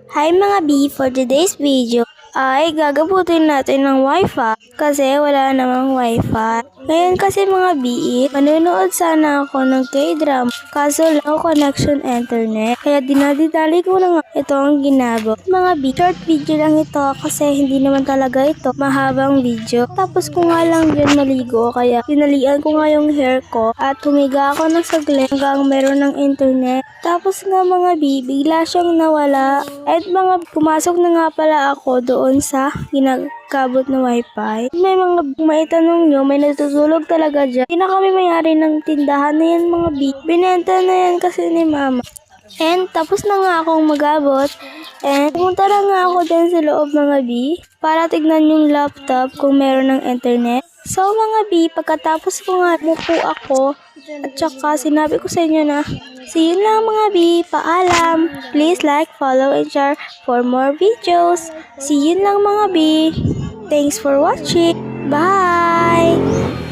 Hi mga B, for today's video ay gagabutin natin ng wifi kasi wala namang wifi. Ngayon kasi mga B, manonood sana ako ng K-drama kaso low connection internet. Kaya dinadidali ko na nga ito ang ginagawa. Mga B, short video lang ito kasi hindi naman talaga ito mahabang video. Tapos ko nga lang dyan maligo kaya tinalian ko nga yung hair ko at humiga ako ng saglit hanggang meron ng internet. Tapos nga mga B, bigla siyang nawala. At mga pumasok na nga pala ako doon sa ginagabot na wifi. May mga maitanong nyo, may natutulog talaga dyan. Hindi na kami may-ari ng tindahan na yan mga B. Binenta na yan kasi ni mama. And tapos na nga akong magabot. And pumunta na nga ako din sa loob mga B para tignan yung laptop kung meron ng internet. So mga B, pagkatapos ko nga mupo ako at saka sinabi ko sa inyo na see you lang mga B, paalam. Please like, follow, and share for more videos. See you lang mga B. Thanks for watching. Bye!